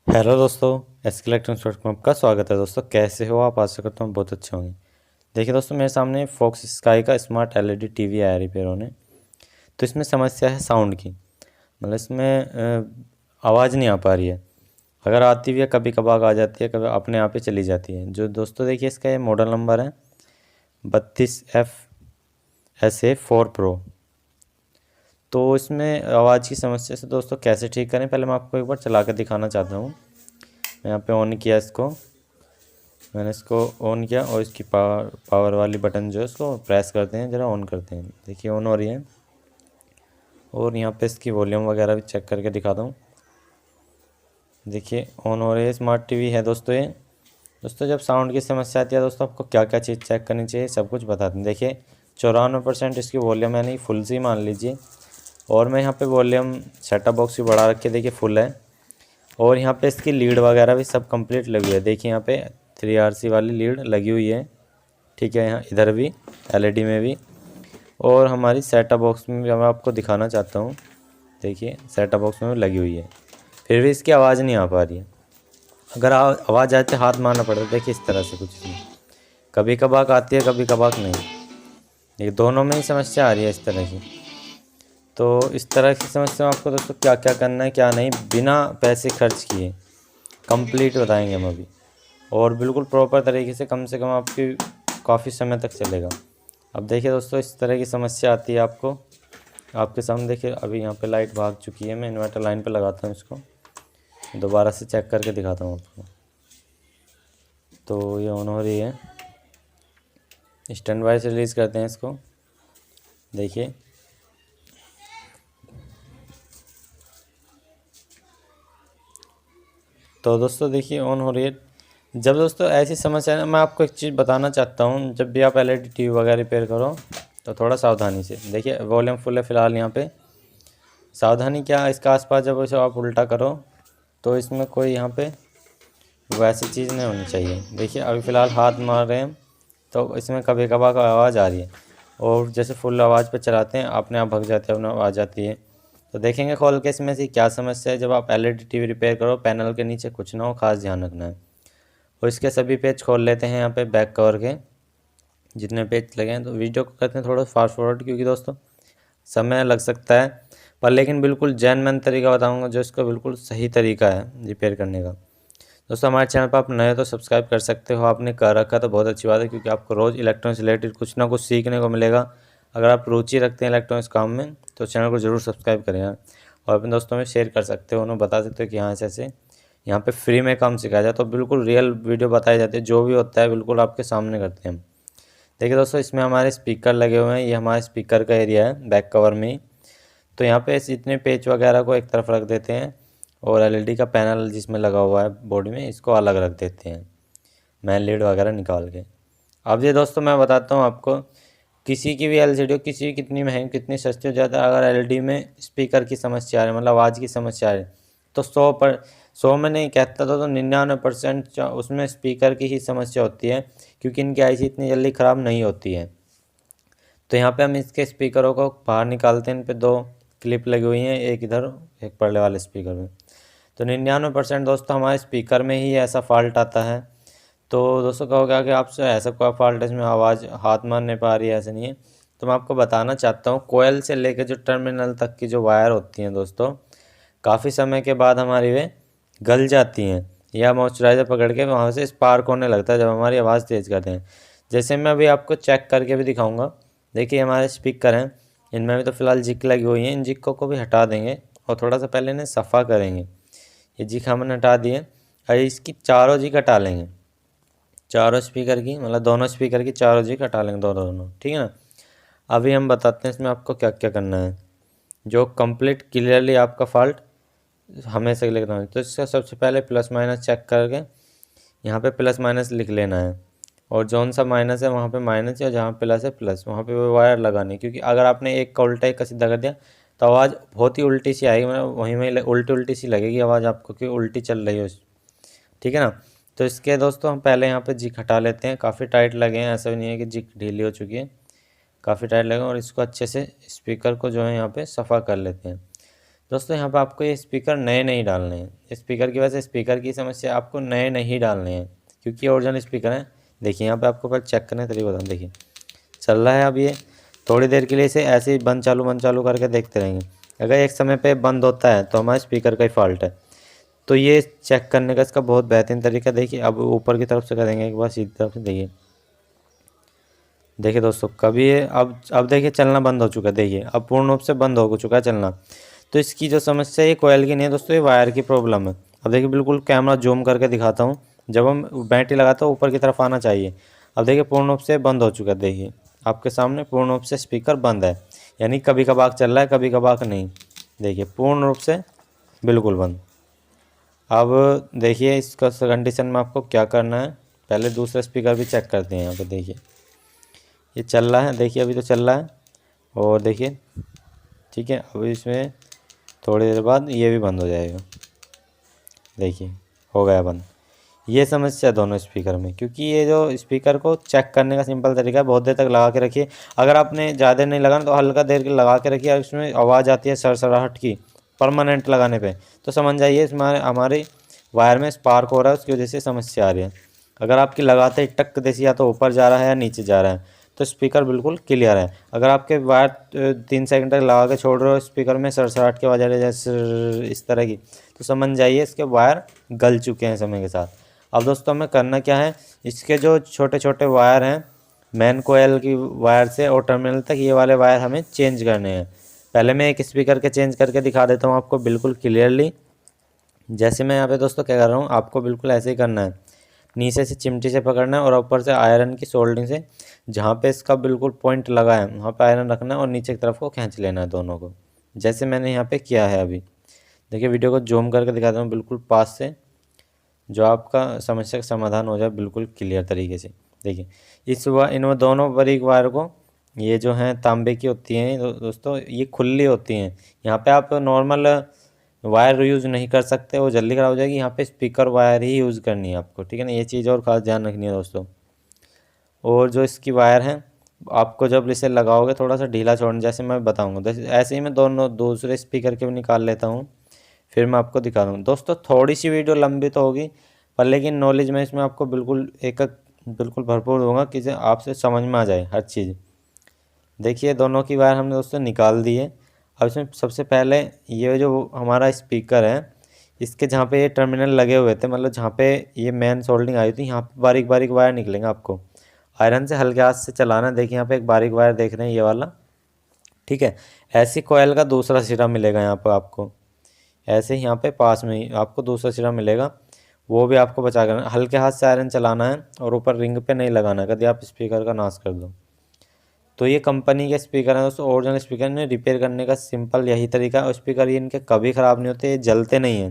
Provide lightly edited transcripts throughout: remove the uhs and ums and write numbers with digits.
Hello दोस्तों, SK electronics dot com आपका स्वागत है। दोस्तों कैसे हो आप? आशा करता हूँ बहुत अच्छे होंगे। देखिए दोस्तों, मेरे सामने फोक्स स्काई का स्मार्ट एलईडी टीवी आया रिपेयर होने। तो इसमें समस्या है साउंड की। मतलब इसमें आवाज़ नहीं आ पा रही है। अगर आती भी है कभी कभार आ जाती है, कभी अपने आप ही चली जाती है। जो दोस्तों देखिए, इसका ये मॉडल नंबर है 32FSA4 Pro। तो इसमें आवाज़ की समस्या से दोस्तों कैसे ठीक करें, पहले मैं आपको एक बार चला कर दिखाना चाहता हूँ। मैं यहाँ पे ऑन किया इसको, मैंने इसको ऑन किया और इसकी पावर वाली बटन जो है उसको प्रेस करते हैं, ज़रा ऑन करते हैं। देखिए ऑन हो रही है। और यहाँ पे इसकी वॉल्यूम वगैरह भी चेक करके दिखाता हूँ। देखिए ऑन हो रही है, स्मार्ट टीवी है दोस्तों ये। दोस्तों जब साउंड की समस्या आती है दोस्तों, आपको क्या क्या चीज़ चेक करनी चाहिए सब कुछ बताते हैं। देखिए 94% इसकी वॉल्यूम है, नहीं फुल सी मान लीजिए। और मैं यहाँ पे वॉल्यूम सेटअप बॉक्स भी बढ़ा रखे, देखिए फुल है। और यहाँ पे इसकी लीड वगैरह भी सब कंप्लीट लगी हुई है। देखिए यहाँ पे 3RC वाली लीड लगी हुई है। ठीक है, यहाँ इधर भी एलईडी में भी। और हमारी सेटअप बॉक्स में भी मैं आपको दिखाना चाहता हूँ। देखिए सेटअप बॉक्स में भी लगी हुई है, फिर भी इसकी आवाज़ नहीं आ पा रही है। अगर आवाज़ आए तो हाथ मारना पड़ता है। देखिए इस तरह से कुछ नहीं, कभी कभार आती है कभी कभार नहीं। ये दोनों में ही समस्या आ रही है इस तरह की। तो इस तरह की समस्या में आपको दोस्तों क्या क्या करना है क्या नहीं, बिना पैसे खर्च किए कंप्लीट बताएंगे हम अभी। और बिल्कुल प्रॉपर तरीके से कम आपकी काफ़ी समय तक चलेगा। अब देखिए दोस्तों, इस तरह की समस्या आती है आपको। आपके सामने देखिए अभी यहाँ पे लाइट भाग चुकी है। मैं इन्वर्टर लाइन पे लगाता हूँ इसको, दोबारा से चेक करके दिखाता हूँ आपको। तो ये ऑन हो रही है। स्टैंड बाय से रिलीज़ करते हैं इसको। देखिए तो दोस्तों देखिए ऑन हो रही है। जब दोस्तों ऐसी समस्या है, मैं आपको एक चीज़ बताना चाहता हूँ। जब भी आप एलईडी टीवी वगैरह रिपेयर करो तो थोड़ा सावधानी से देखिए। वॉल्यूम फुल है फ़िलहाल यहाँ पे। सावधानी क्या, इसका आसपास जब इसे आप उल्टा करो तो इसमें कोई यहाँ पे वैसी चीज़ नहीं होनी चाहिए। देखिए अभी फ़िलहाल हाथ मार रहे हैं तो इसमें कभी कभार का आवाज़ आ रही है। और जैसे फुल आवाज़ पे चलाते हैं अपने आप भग जाते हैं, अपने आप आ जाती है। तो देखेंगे खोल के इसमें से क्या समस्या है। जब आप एलईडी टीवी रिपेयर करो, पैनल के नीचे कुछ ना हो, खास ध्यान रखना है। और इसके सभी पेज खोल लेते हैं यहाँ पे बैक कवर के, जितने पेज लगे हैं। तो वीडियो को करते हैं थोड़ा फास्ट फॉरवर्ड, क्योंकि दोस्तों समय लग सकता है पर लेकिन बिल्कुल जेन्युइन तरीका बताऊंगा जो इसका बिल्कुल सही तरीका है रिपेयर करने का। दोस्तों हमारे चैनल पर आप नए हो तो सब्सक्राइब कर सकते हो। आपने कर रखा तो बहुत अच्छी बात है, क्योंकि आपको रोज़ इलेक्ट्रॉनिक्स रिलेटेड कुछ ना कुछ सीखने को मिलेगा। अगर आप रुचि रखते हैं इलेक्ट्रॉनिक्स काम में तो चैनल को ज़रूर सब्सक्राइब करें यार। और अपने दोस्तों में शेयर कर सकते हो, उन्हें बता सकते हो कि यहाँ ऐसे यहाँ पे फ्री में काम सिखाया जाए। तो बिल्कुल रियल वीडियो बताई जाती है, जो भी होता है बिल्कुल आपके सामने करते हैं हम। देखिए दोस्तों, इसमें हमारे स्पीकर लगे हुए हैं। ये हमारे स्पीकर का एरिया है बैक कवर में ही। तो यहाँ पे इतने पेच वगैरह को एक तरफ रख देते हैं और एलईडी का पैनल जिसमें लगा हुआ है बॉडी में, इसको अलग रख देते हैं, मेन लीड वगैरह निकाल के। अब ये दोस्तों मैं बताता हूँ आपको, किसी की भी एलसीडी हो, किसी की कितनी महंगी कितनी सस्ती हो जाता है, अगर एलईडी में स्पीकर की समस्या आ रही है, मतलब आवाज़ की समस्या आ रही है, तो 100 में नहीं कहता तो 99% उसमें स्पीकर की ही समस्या होती है, क्योंकि इनकी आईसी इतनी जल्दी ख़राब नहीं होती है। तो यहाँ पे हम इसके स्पीकरों को बाहर निकालते हैं। इन पे 2 क्लिप लगी हुई हैं, एक इधर एक पड़ने वाले स्पीकर में। तो 99% दोस्तों हमारे स्पीकर में ही ऐसा फॉल्ट आता है। तो दोस्तों कहोगे कि आपसे ऐसा कोई फॉल्ट है इसमें आवाज़ हाथ मार नहीं पा रही है, ऐसा नहीं है। तो मैं आपको बताना चाहता हूँ, कोयल से लेकर जो टर्मिनल तक की जो वायर होती हैं दोस्तों, काफ़ी समय के बाद हमारी वे गल जाती हैं या मॉइस्चराइज़र पकड़ के वहाँ से स्पार्क होने लगता है जब हमारी आवाज़ तेज़ करते हैं। जैसे मैं अभी आपको चेक करके भी दिखाऊंगा। देखिए हमारे स्पीकर हैं, इनमें भी तो फ़िलहाल जिक लगी हुई है। इन जिक्कों को भी हटा देंगे और थोड़ा सा पहले इन्हें सफ़ा करेंगे। ये जिक हमने हटा दिए और इसकी चारों जिक हटा लेंगे। चारों स्पीकर की मतलब दोनों स्पीकर की चारों जिक हटा लेंगे, दोनों दोनों, ठीक है ना। अभी हम बताते हैं इसमें आपको क्या क्या करना है, जो कंप्लीट क्लियरली आपका फॉल्ट हमेशा लिखना है। तो इसका सबसे पहले प्लस माइनस चेक करके यहाँ पे प्लस माइनस लिख लेना है, और जौन सा माइनस है वहाँ पे माइनस है, और जहाँ प्लस है प्लस, वहाँ पे वो वायर लगानी। क्योंकि अगर आपने एक का उल्टा एक का सीधा कर दिया तो आवाज़ बहुत ही उल्टी सी आएगी, मतलब वहीं में उल्टी उल्टी सी लगेगी आवाज़ आपको कि उल्टी चल रही हो, ठीक है ना। तो इसके दोस्तों हम पहले यहाँ पे जिक हटा लेते हैं। काफ़ी टाइट लगे हैं, ऐसा भी नहीं है कि जिक ढीली हो चुकी है, काफ़ी टाइट लगे। और इसको अच्छे से स्पीकर को जो है यहाँ पे सफ़ा कर लेते हैं। दोस्तों यहाँ पे आपको ये स्पीकर नए नहीं डालने हैं। स्पीकर की वजह से स्पीकर की समस्या, आपको नए नहीं डालने हैं क्योंकि ओरिजिनल स्पीकर हैं। देखिए यहाँ पे आपको पहले चेक करने तरीके बताऊँ। देखिए चल रहा है अब ये। थोड़ी देर के लिए इसे ऐसे ही बंद चालू करके देखते रहेंगे। अगर एक समय पे बंद होता है तो हमारे स्पीकर का ही फॉल्ट है। तो ये चेक करने का इसका बहुत बेहतरीन तरीका देखिए। अब ऊपर की तरफ से करेंगे एक बार, सीधी तरफ से देखिए दोस्तों कभी ये अब देखिए चलना बंद हो चुका है। देखिए अब पूर्ण रूप से बंद हो चुका है चलना। तो इसकी जो समस्या है ये कोयल की नहीं है दोस्तों, ये वायर की प्रॉब्लम है। अब देखिए बिल्कुल कैमरा जूम करके दिखाता हूँ। जब हम बैटरी लगाता हूँ ऊपर की तरफ आना चाहिए। अब देखिए पूर्ण रूप से बंद हो चुका है। देखिए आपके सामने पूर्ण रूप से स्पीकर बंद है, यानी कभी कभार चल रहा है कभी कभार नहीं। देखिए पूर्ण रूप से बिल्कुल बंद। अब देखिए इसका कंडीशन में आपको क्या करना है, पहले दूसरा स्पीकर भी चेक करते हैं। यहाँ पे देखिए ये चल रहा है, देखिए अभी तो चल रहा है। और देखिए ठीक है, अब इसमें थोड़ी देर बाद ये भी बंद हो जाएगा। देखिए हो गया बंद। ये समस्या दोनों स्पीकर में, क्योंकि ये जो स्पीकर को चेक करने का सिंपल तरीका है, बहुत देर तक लगा के रखिए। अगर आपने ज़्यादा नहीं लगाना तो हल्का देर के लगा के रखिए। इसमें आवाज़ आती है सरसराहट की परमानेंट लगाने पे, तो समझ जाइए इसमें हमारे वायर में स्पार्क हो रहा है, उसकी वजह से समस्या आ रही है। अगर आपकी लगाते ही टक देसी या तो ऊपर जा रहा है या नीचे जा रहा है तो स्पीकर बिल्कुल क्लियर है। अगर आपके वायर 3 सेकंड तक लगा के छोड़ रहे हो स्पीकर में सरसराहट की आवाज़ आ रही है जैसे इस तरह की, तो समझ जाइए इसके वायर गल चुके हैं समय के साथ। अब दोस्तों हमें करना क्या है, इसके जो छोटे छोटे वायर हैं मेन कोयल की वायर से और टर्मिनल तक, ये वाले वायर हमें चेंज करने हैं। पहले मैं एक स्पीकर के चेंज करके दिखा देता हूँ आपको बिल्कुल क्लियरली। जैसे मैं यहाँ पे दोस्तों क्या कर रहा हूँ, आपको बिल्कुल ऐसे ही करना है। नीचे से चिमटी से पकड़ना है और ऊपर से आयरन की सोल्डिंग से जहाँ पे इसका बिल्कुल पॉइंट लगा है वहाँ पे आयरन रखना है और नीचे की तरफ को खींच लेना है दोनों को, जैसे मैंने यहाँ पे किया है अभी। देखिए वीडियो को जूम करके दिखाता हूँ बिल्कुल पास से, जो आपका समस्या का समाधान हो जाए बिल्कुल क्लियर तरीके से। देखिए इन दोनों बारीक वायर को, ये जो हैं तांबे की होती हैं दोस्तों, ये खुली होती हैं। यहाँ पे आप नॉर्मल वायर यूज़ नहीं कर सकते, वो जल्दी ख़राब हो जाएगी। यहाँ पे स्पीकर वायर ही यूज़ करनी है आपको, ठीक है ना। ये चीज़ और ख़ास ध्यान रखनी है दोस्तों। और जो इसकी वायर है आपको जब इसे लगाओगे थोड़ा सा ढीला छोड़ना, जैसे मैं बताऊँगा। ऐसे ही मैं दोनों दूसरे स्पीकर के भी निकाल लेता हूँ, फिर मैं आपको दिखा दूँगा। दोस्तों थोड़ी सी वीडियो लंबी तो होगी पर लेकिन नॉलेज में इसमें आपको बिल्कुल बिल्कुल भरपूर दूंगा कि आपसे समझ में आ जाए हर चीज़। देखिए दोनों की वायर हमने दोस्तों निकाल दी है। अब इसमें सबसे पहले ये जो हमारा स्पीकर है, इसके जहाँ पे ये टर्मिनल लगे हुए थे, मतलब जहाँ पे ये मेन सोल्डिंग आई थी, यहाँ पे बारीक बारीक वायर निकलेंगे। आपको आयरन से हल्के हाथ से चलाना। देखिए यहाँ पे एक बारीक वायर देख रहे हैं, ये वाला, ठीक है। ऐसी कोयल का दूसरा सिरा मिलेगा यहाँ पर आपको, ऐसे ही यहाँ पे पास में ही आपको दूसरा सिरा मिलेगा, वो भी आपको बचा कर हल्के हाथ से आयरन चलाना है और ऊपर रिंग पे नहीं लगाना है, कभी आप स्पीकर का नाश कर दो। तो ये कंपनी के स्पीकर हैं दोस्तों, ओरिजिनल स्पीकर ने रिपेयर करने का सिंपल यही तरीका है। और स्पीकर ये इनके कभी ख़राब नहीं होते, ये जलते नहीं हैं,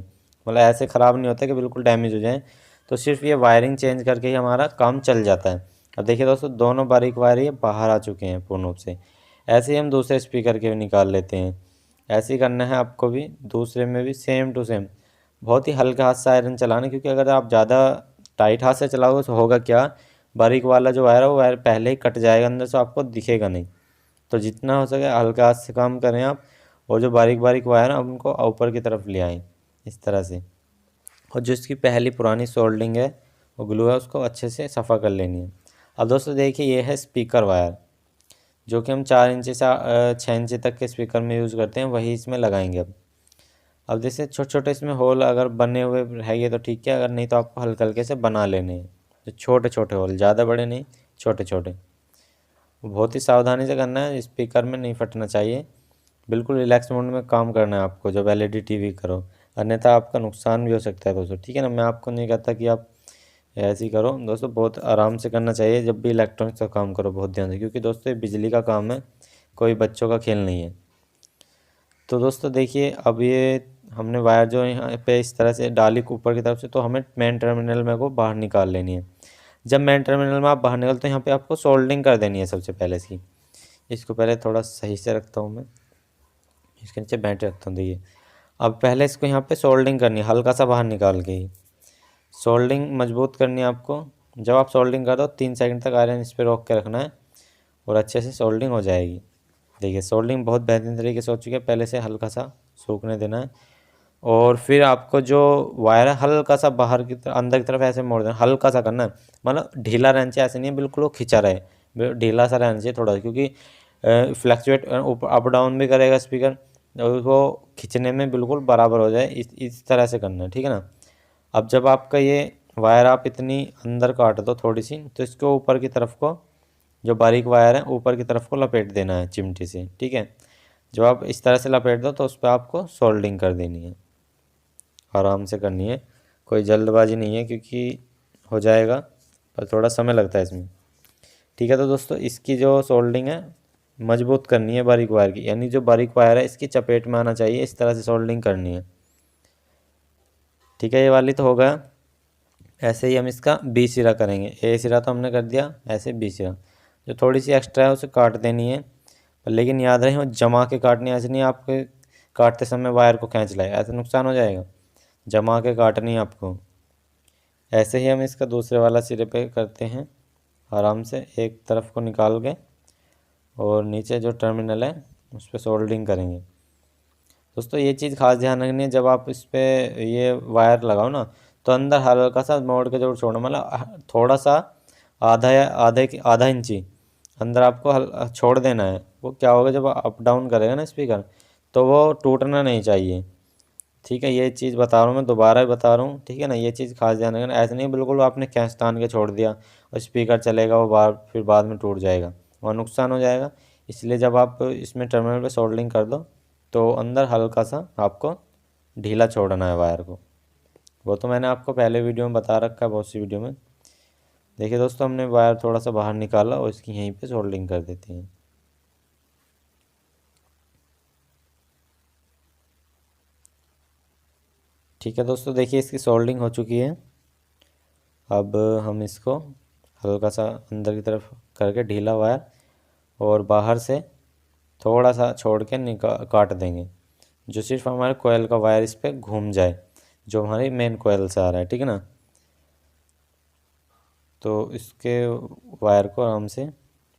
मतलब ऐसे ख़राब नहीं होते कि बिल्कुल डैमेज हो जाए। तो सिर्फ ये वायरिंग चेंज करके ही हमारा काम चल जाता है। अब देखिए दोस्तों दोनों बारीक वायर ये बाहर आ चुके हैं पूर्ण रूप से। ऐसे ही हम दूसरे स्पीकर के भी निकाल लेते हैं। ऐसे ही करना है आपको भी, दूसरे में भी सेम टू सेम। बहुत ही हल्का हाथ से आयरन चलाना, क्योंकि अगर आप ज़्यादा टाइट हाथ से चलाओगे तो होगा क्या, बारीक वाला जो वायर है वो वायर पहले ही कट जाएगा अंदर से, आपको दिखेगा नहीं। तो जितना हो सके हल्का हाथ से काम करें आप, और जो बारीक बारीक वायर हैं उनको ऊपर की तरफ ले आएँ इस तरह से। और जो इसकी पहली पुरानी सोल्डिंग है वो ग्लू है, उसको अच्छे से सफ़ा कर लेनी है। अब दोस्तों देखिए ये है स्पीकर वायर, जो कि हम 4 इंच से 6 इंच तक के स्पीकर में यूज़ करते हैं, वही इसमें लगाएंगे अब जैसे छोटे छोटे इसमें होल अगर बने हुए है ये तो ठीक है, अगर नहीं तो आपको हल्के हल्के से बना लेने हैं। तो छोटे छोटे होल, ज़्यादा बड़े नहीं, छोटे छोटे। बहुत ही सावधानी से करना है, स्पीकर में नहीं फटना चाहिए। बिल्कुल रिलैक्स मोड में काम करना है आपको जब एलईडी टीवी करो, अन्यथा आपका नुकसान भी हो सकता है दोस्तों, ठीक है ना। मैं आपको नहीं कहता कि आप ऐसे ही करो दोस्तों, बहुत आराम से करना चाहिए जब भी इलेक्ट्रॉनिक्स का काम करो, बहुत ध्यान से, क्योंकि दोस्तों ये बिजली का काम है, कोई बच्चों का खेल नहीं है। तो दोस्तों देखिए अब ये हमने वायर जो यहाँ पे इस तरह से डाली ऊपर की तरफ से, तो हमें मेन टर्मिनल में को बाहर निकाल लेनी है। जब मेन टर्मिनल में आप बाहर निकलते हैं यहाँ पे आपको सोल्डिंग कर देनी है सबसे पहले इसकी। इसको पहले थोड़ा सही से रखता हूँ मैं, इसके नीचे बैटरी रखता हूँ। देखिए अब पहले इसको यहाँ पे सोल्डिंग करनी है, हल्का सा बाहर निकाल के ही सोल्डिंग मजबूत करनी है आपको। जब आप सोल्डिंग कर दो 3 सेकंड तक आयरन इस पर रोक के रखना है और अच्छे से सोल्डिंग हो जाएगी। देखिए सोल्डिंग बहुत बेहतरीन तरीके से हो चुकी है, पहले से हल्का सा सूखने देना है। और फिर आपको जो वायर है हल्का सा बाहर की तरफ, अंदर की तरफ ऐसे मोड़ देना, हल्का सा करना है, मतलब ढीला रहना चाहिए, ऐसे नहीं है बिल्कुल वो खिंचा रहे, ढीला सा रहना चाहिए थोड़ा, क्योंकि फ्लक्चुएट अप डाउन भी करेगा स्पीकर, और वो खींचने में बिल्कुल बराबर हो जाए, इस तरह से करना है, ठीक है ना। अब जब आपका ये वायर आप इतनी अंदर काट दो थोड़ी सी, तो इसको ऊपर की तरफ को, जो बारीक वायर है ऊपर की तरफ को लपेट देना है चिमटी से, ठीक है। जब आप इस तरह से लपेट दो तो उस पर आपको सोल्डिंग कर देनी है, आराम से करनी है, कोई जल्दबाजी नहीं है, क्योंकि हो जाएगा पर थोड़ा समय लगता है इसमें, ठीक है। तो दोस्तों इसकी जो सोल्डिंग है मजबूत करनी है बारीक वायर की, यानी जो बारीक वायर है इसकी चपेट में आना चाहिए, इस तरह से सोल्डिंग करनी है, ठीक है। ये वाली तो हो गया। ऐसे ही हम इसका बी सिरा करेंगे, ए सिरा तो हमने कर दिया, ऐसे बी सिरा जो थोड़ी सी एक्स्ट्रा है उसे काट देनी है, पर लेकिन याद रहे वो जमा के काटनी है, ऐसे नहीं आपके काटते समय वायर को खींच लाएगा, ऐसे नुकसान हो जाएगा, जमा के काटनी है आपको। ऐसे ही हम इसका दूसरे वाला सिरे पे करते हैं, आराम से एक तरफ को निकाल के, और नीचे जो टर्मिनल है उस पर सोल्डिंग करेंगे। दोस्तों ये चीज़ खास ध्यान रखनी है, जब आप इस पर ये वायर लगाओ ना, तो अंदर हल्का सा मोड़ के जरूर छोड़ना, मतलब थोड़ा सा आधा या आधा इंची अंदर आपको छोड़ देना है। वो क्या होगा, जब अप डाउन करेगा ना स्पीकर, तो वो टूटना नहीं चाहिए, ठीक है। ये चीज़ बता रहा हूँ मैं, दोबारा बता रहा हूँ, ठीक है ना। ये चीज़ खास ध्यान रखना, ऐसे नहीं बिल्कुल आपने खींच तान के छोड़ दिया और स्पीकर चलेगा वो फिर बाद में टूट जाएगा, वहाँ नुकसान हो जाएगा। इसलिए जब आप इसमें टर्मिनल पे सोल्डरिंग कर दो, तो अंदर हल्का सा आपको ढीला छोड़ना है वायर को। वो तो मैंने आपको पहले वीडियो में बता रखा है, बहुत सी वीडियो में। देखिए दोस्तों, हमने वायर थोड़ा सा बाहर निकाला और इसकी यहीं पे सोल्डरिंग कर देते हैं। ठीक है दोस्तों, देखिए इसकी सोल्डरिंग हो चुकी है। अब हम इसको हल्का सा अंदर की तरफ करके ढीला वायर, और बाहर से थोड़ा सा छोड़ के काट देंगे, जो सिर्फ हमारे कोयल का वायर इस पर घूम जाए, जो हमारी मेन कोयल से आ रहा है, ठीक है ना। तो इसके वायर को आराम से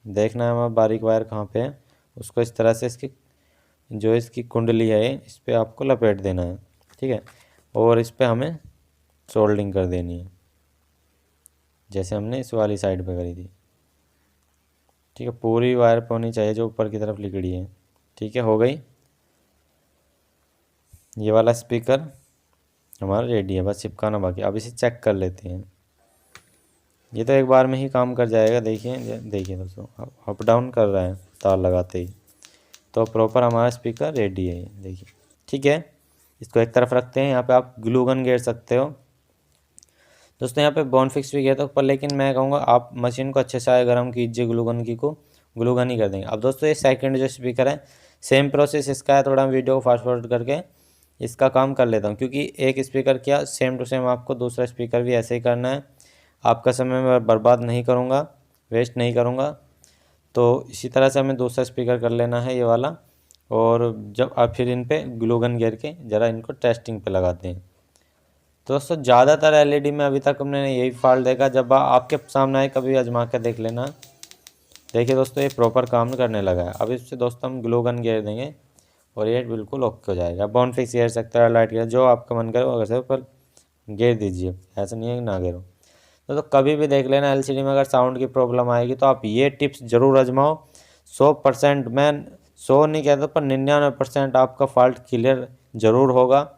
देखना है हमारा बारीक वायर कहाँ पे है, उसको इस तरह से इसकी कुंडली है इस पर आपको लपेट देना है, ठीक है। और इस पर हमें सोल्डिंग कर देनी है, जैसे हमने इस वाली साइड पे करी थी, ठीक है। पूरी वायर पे होनी चाहिए जो ऊपर की तरफ लिकड़ी है, ठीक है। हो गई, ये वाला स्पीकर हमारा रेडी है, बस चिपकाना बाकी। अब इसे चेक कर लेते हैं। ये तो एक बार में ही काम कर जाएगा, देखिए देखिए दोस्तों, अप डाउन कर रहा है तार लगाते ही, तो प्रॉपर हमारा स्पीकर रेडी है, देखिए, ठीक है। इसको एक तरफ रखते हैं, यहाँ पे आप ग्लू गन घेर सकते हो दोस्तों, यहाँ पे बॉन्ड फिक्स भी किया था ऊपर, लेकिन मैं कहूँगा आप मशीन को अच्छे से गर्म कीजिए, ग्लूगन की को ग्लूगन ही कर देंगे। अब दोस्तों ये सेकंड जो स्पीकर है, सेम प्रोसेस इसका है, थोड़ा वीडियो को फास्ट फॉरवर्ड करके इसका काम कर लेता हूँ, क्योंकि एक स्पीकर किया सेम टू सेम आपको दूसरा स्पीकर भी ऐसे ही करना है। आपका समय मैं बर्बाद नहीं करूँगा, वेस्ट नहीं करूँगा। तो इसी तरह से हमें दूसरा स्पीकर कर लेना है ये वाला, और जब आप फिर इन पर ग्लूगन घेर के ज़रा इनको टेस्टिंग पे लगाते हैं। तो दोस्तों ज़्यादातर एलईडी में अभी तक हमने यही फॉल्ट देखा, जब आपके सामने आए कभी आजमा के देख लेना। देखिए दोस्तों, ये प्रॉपर काम करने लगा है। अब इससे दोस्तों हम ग्लू गन घेर देंगे और ये बिल्कुल ओके हो जाएगा। बॉन्ड फिक्स घेर सकते हैं, लाइट घेर, जो आपका मन करे वो कर, पर घेर दीजिए, ऐसा नहीं है कि ना घेरो। तो कभी भी देख लेना एलसीडी में अगर साउंड की प्रॉब्लम आएगी, तो आप ये टिप्स ज़रूर आजमाओ। 100%, मैं 100 नहीं कहता पर 99% आपका फॉल्ट क्लियर ज़रूर होगा।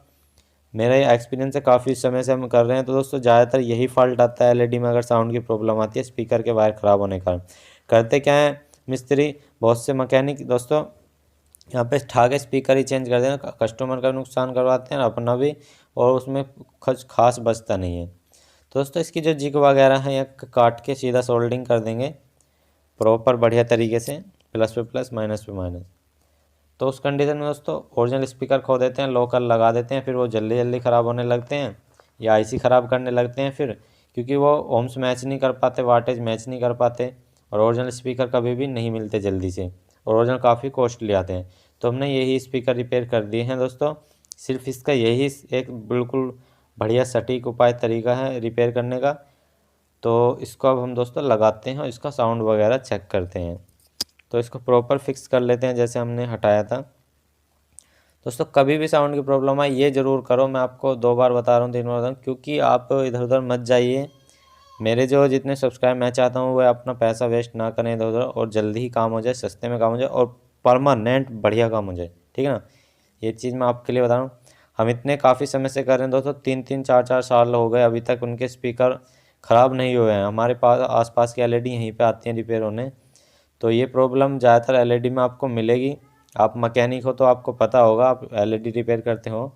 मेरा ये एक्सपीरियंस है, काफ़ी समय से हम कर रहे हैं। तो दोस्तों ज़्यादातर यही फॉल्ट आता है एलईडी में, अगर साउंड की प्रॉब्लम आती है स्पीकर के वायर ख़राब होने का। करते क्या है मिस्त्री, बहुत से मैकेनिक दोस्तों यहाँ पे ठा के स्पीकर ही चेंज कर देना, कस्टमर का नुकसान करवाते हैं अपना भी, और उसमें कुछ खास बचता नहीं है। तो दोस्तों इसकी जो जिग वगैरह है या काट के सीधा सोल्डिंग कर देंगे प्रॉपर बढ़िया तरीके से, प्लस पे प्लस माइनस पे माइनस। तो उस कंडीशन में दोस्तों ओरिजिनल स्पीकर खो देते हैं, लोकल लगा देते हैं, फिर वो जल्दी जल्दी ख़राब होने लगते हैं या आईसी ख़राब करने लगते हैं फिर, क्योंकि वो ओम्स मैच नहीं कर पाते, वाटेज मैच नहीं कर पाते, और ओरिजिनल स्पीकर कभी भी नहीं मिलते जल्दी से, और ओरिजिनल काफ़ी कॉस्टली आते हैं। तो हमने यही स्पीकर रिपेयर कर दिए हैं दोस्तों, सिर्फ इसका यही एक बिल्कुल बढ़िया सटीक उपाय तरीका है रिपेयर करने का। तो इसको अब हम दोस्तों लगाते हैं और इसका साउंड वगैरह चेक करते हैं। तो इसको प्रॉपर फिक्स कर लेते हैं जैसे हमने हटाया था। दोस्तों कभी भी साउंड की प्रॉब्लम आए ये ज़रूर करो, मैं आपको 2 बार बता रहा हूँ 3 बार बता रहा हूँ, क्योंकि आप इधर उधर मत जाइए। मेरे जो जितने सब्सक्राइब मैं चाहता हूँ वो अपना पैसा वेस्ट ना करें इधर उधर, और जल्दी ही काम हो जाए, सस्ते में काम हो जाए और परमानेंट बढ़िया काम हो जाए, ठीक है ना। ये चीज़ मैं आपके लिए बता रहा हूँ। हम इतने काफ़ी समय से कर रहे हैं दोस्तों, 3-3 4-4 साल हो गए, अभी तक उनके स्पीकर ख़राब नहीं हुए हैं। हमारे पास आसपास की एलईडी यहीं पे आती हैं रिपेयर होने। तो ये प्रॉब्लम ज़्यादातर एलईडी में आपको मिलेगी। आप मैकेनिक हो तो आपको पता होगा, आप एलईडी रिपेयर करते हो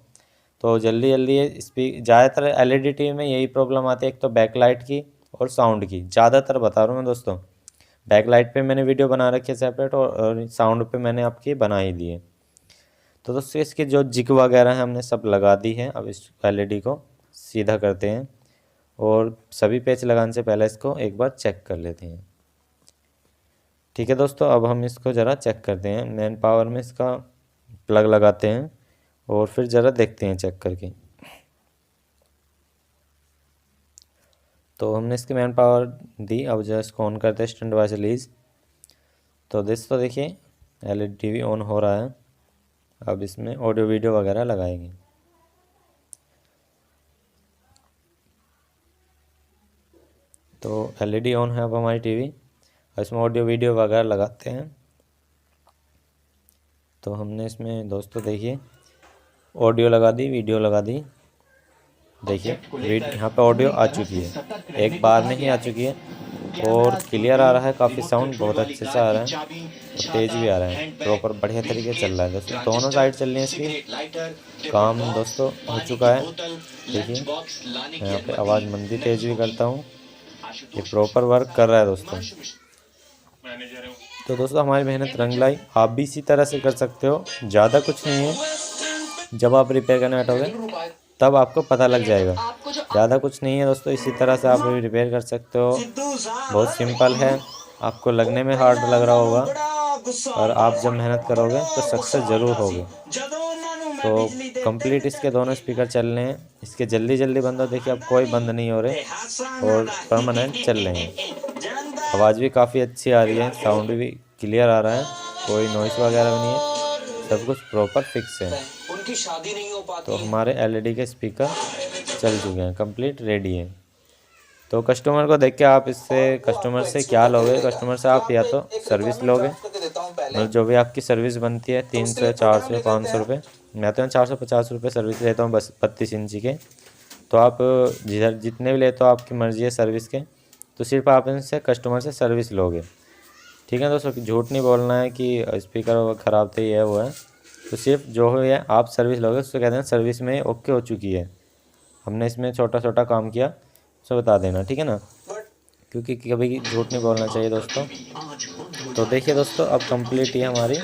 तो जल्दी जल्दी ज़्यादातर एलईडी टीवी में यही प्रॉब्लम आती है, एक तो बैकलाइट की और साउंड की। ज़्यादातर बता रहा हूँ मैं दोस्तों, बैकलाइट पे मैंने वीडियो बना रखी है सेपरेट, और साउंड पे मैंने आपकी बना ही दी है। तो दोस्तों इसकी जो जिग वगैरह है हमने सब लगा दी है। अब इस एलईडी को सीधा करते हैं और सभी पेच लगाने से पहले इसको एक बार चेक कर लेते हैं। ठीक है दोस्तों, अब हम इसको ज़रा चेक करते हैं। मेन पावर में इसका प्लग लगाते हैं और फिर ज़रा देखते हैं चेक करके। तो हमने इसकी मैन पावर दी, अब जो इसको ऑन करते हैं स्टैंड बाय रिलीज। तो दोस्तों देखिए एलईडी टीवी ऑन हो रहा है। अब इसमें ऑडियो वीडियो वगैरह लगाएंगे। तो एलईडी ऑन है अब हमारी टीवी, इसमें ऑडियो वीडियो वगैरह लगाते हैं। तो हमने इसमें दोस्तों देखिए ऑडियो लगा दी, वीडियो लगा दी। देखिए यहाँ पे ऑडियो आ चुकी है, एक बार में ही आ चुकी है और क्लियर आ रहा है, काफ़ी साउंड बहुत अच्छे से आ रहा है और तेज़ भी आ रहा है, प्रॉपर बढ़िया तरीके से चल रहा है दोस्तों। दोनों साइड चल रही है इसकी, काम दोस्तों हो चुका है। देखिए मैं यहाँ पे आवाज़ मंदी तेज़ भी करता हूँ, ये प्रॉपर वर्क कर रहा है दोस्तों। तो दोस्तों हमारी मेहनत रंग लाई, आप भी इसी तरह से कर सकते हो। ज़्यादा कुछ नहीं है, जब आप रिपेयर करने बैठोगे तब आपको पता लग जाएगा। ज़्यादा कुछ नहीं है दोस्तों, इसी तरह से आप रिपेयर कर सकते हो। बहुत सिंपल है, आपको लगने में हार्ड लग रहा होगा और आप जब मेहनत करोगे तो सक्सेस ज़रूर होगे। तो कंप्लीट इसके दोनों स्पीकर चल रहे हैं, इसके जल्दी जल्दी बंद हो, देखिए अब कोई बंद नहीं हो रहे और परमानेंट चल रहे हैं। आवाज़ भी काफ़ी अच्छी आ रही है, साउंड भी क्लियर आ रहा है, कोई नॉइस वगैरह भी नहीं है, सब कुछ प्रॉपर फिक्स है। उनकी शादी नहीं हो पाती। तो हमारे एलईडी के स्पीकर चल चुके हैं, कंप्लीट रेडी है। तो कस्टमर को देख के आप इससे कस्टमर से क्या लोगे, कस्टमर से आप या तो सर्विस लोगे, मतलब जो भी आपकी सर्विस बनती है 300 400 500 रुपये, मैं तो 450 रुपये सर्विस लेता हूँ बस 32 इंची के। तो आप जितने भी लेते हो आपकी मर्ज़ी है सर्विस के, तो सिर्फ आप इनसे कस्टमर से सर्विस लोगे। ठीक है दोस्तों, झूठ नहीं बोलना है कि स्पीकर ख़राब थे ये वो है, तो सिर्फ जो है आप सर्विस लोगे उसको कहते हैं सर्विस में ओके हो चुकी है, हमने इसमें छोटा छोटा काम किया उसको बता देना, ठीक है ना, क्योंकि कभी झूठ नहीं बोलना चाहिए दोस्तों। तो देखिए दोस्तों अब कंप्लीट ही हमारी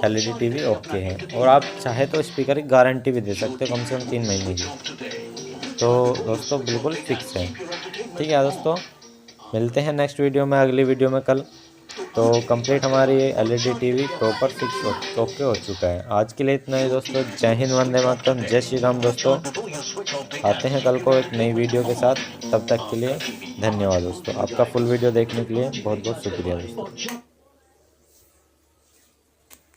एलईडी टीवी ओके है, और आप चाहे तो स्पीकर की गारंटी भी दे सकते हो कम से कम 3 महीने की। तो दोस्तों बिल्कुल फिक्स है। ठीक है दोस्तों, मिलते हैं नेक्स्ट वीडियो में, अगली वीडियो में कल। तो कंप्लीट हमारी LED TV proper fix okay हो चुका है। आज के लिए इतना ही दोस्तों, जय हिंद, वंदे मातरम, जय श्री राम दोस्तों। आते हैं कल को एक नई वीडियो के साथ, तब तक के लिए धन्यवाद दोस्तों। आपका फुल वीडियो देखने के लिए बहुत बहुत शुक्रिया दोस्तों।